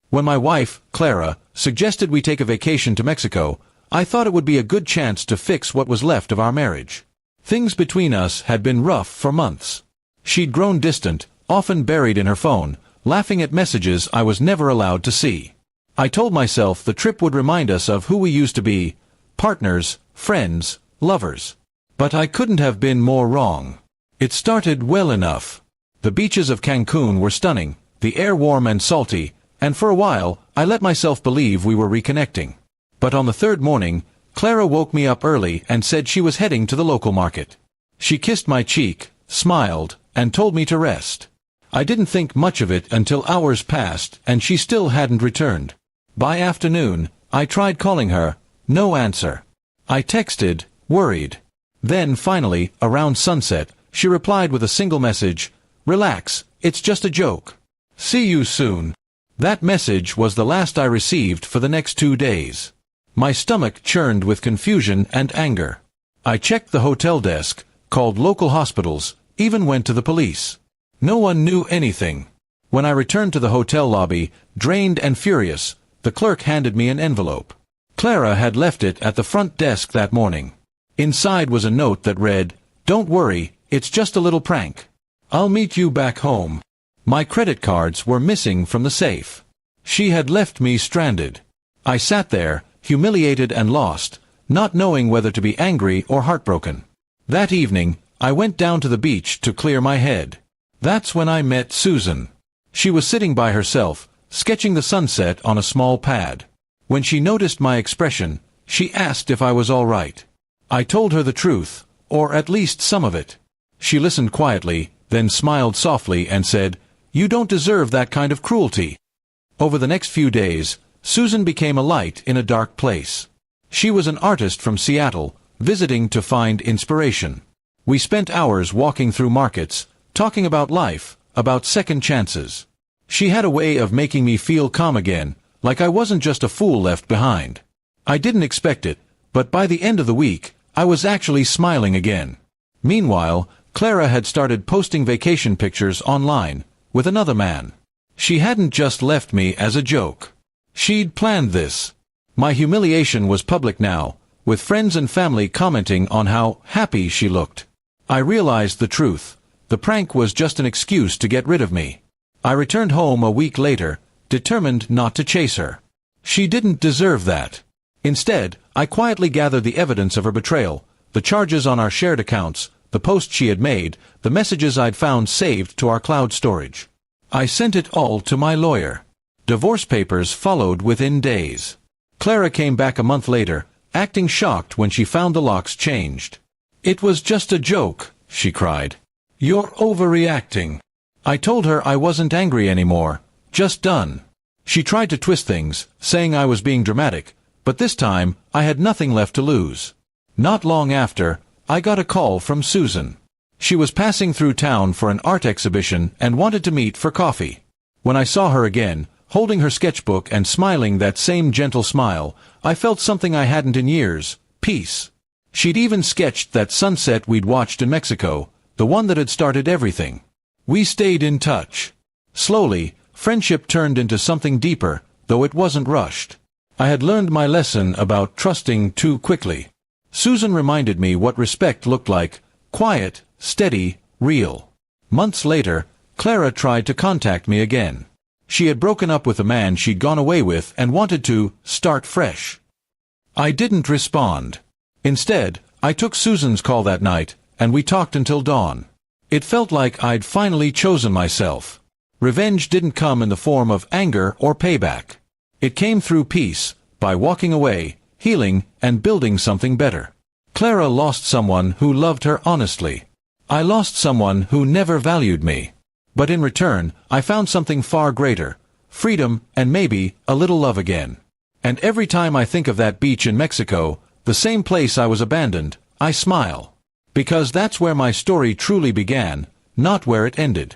When my wife, Clara, suggested we take a vacation to Mexico, I thought it would be a good chance to fix what was left of our marriage. Things between us had been rough for months. She'd grown distant, often buried in her phone, laughing at messages I was never allowed to see. I told myself the trip would remind us of who we used to be, partners, friends, lovers. But I couldn't have been more wrong. It started well enough. The beaches of Cancun were stunning, the air warm and salty, and for a while, I let myself believe we were reconnecting. But on the third morning, Clara woke me up early and said she was heading to the local market. She kissed my cheek, smiled, and told me to rest. I didn't think much of it until hours passed and she still hadn't returned. By afternoon, I tried calling her, no answer. I texted, worried. Then finally, around sunset, she replied with a single message, "Relax, it's just a joke. See you soon." That message was the last I received for the next 2 days. My stomach churned with confusion and anger. I checked the hotel desk, called local hospitals, even went to the police. No one knew anything. When I returned to the hotel lobby, drained and furious, the clerk handed me an envelope. Clara had left it at the front desk that morning. Inside was a note that read, "Don't worry, it's just a little prank. I'll meet you back home." My credit cards were missing from the safe. She had left me stranded. I sat there, humiliated and lost, not knowing whether to be angry or heartbroken. That evening, I went down to the beach to clear my head. That's when I met Susan. She was sitting by herself, sketching the sunset on a small pad. When she noticed my expression, she asked if I was all right. I told her the truth, or at least some of it. She listened quietly, then smiled softly and said, "You don't deserve that kind of cruelty." Over the next few days, Susan became a light in a dark place. She was an artist from Seattle, visiting to find inspiration. We spent hours walking through markets, talking about life, about second chances. She had a way of making me feel calm again, like I wasn't just a fool left behind. I didn't expect it, but by the end of the week, I was actually smiling again. Meanwhile, Clara had started posting vacation pictures online, with another man. She hadn't just left me as a joke. She'd planned this. My humiliation was public now, with friends and family commenting on how happy she looked. I realized the truth. The prank was just an excuse to get rid of me. I returned home a week later, determined not to chase her. She didn't deserve that. Instead, I quietly gathered the evidence of her betrayal, the charges on our shared accounts, the posts she had made, the messages I'd found saved to our cloud storage. I sent it all to my lawyer. Divorce papers followed within days. Clara came back a month later, acting shocked when she found the locks changed. "It was just a joke," she cried. "You're overreacting." I told her I wasn't angry anymore, just done. She tried to twist things, saying I was being dramatic, but this time I had nothing left to lose. Not long after, I got a call from Susan. She was passing through town for an art exhibition and wanted to meet for coffee. When I saw her again, holding her sketchbook and smiling that same gentle smile, I felt something I hadn't in years, peace. She'd even sketched that sunset we'd watched in Mexico, the one that had started everything. We stayed in touch. Slowly, friendship turned into something deeper, though it wasn't rushed. I had learned my lesson about trusting too quickly. Susan reminded me what respect looked like, quiet, steady, real. Months later, Clara tried to contact me again. She had broken up with a man she'd gone away with and wanted to start fresh. I didn't respond. Instead, I took Susan's call that night, and we talked until dawn. It felt like I'd finally chosen myself. Revenge didn't come in the form of anger or payback. It came through peace, by walking away, healing, and building something better. Clara lost someone who loved her honestly. I lost someone who never valued me. But in return, I found something far greater, freedom and maybe a little love again. And every time I think of that beach in Mexico, the same place I was abandoned, I smile. Because that's where my story truly began, not where it ended.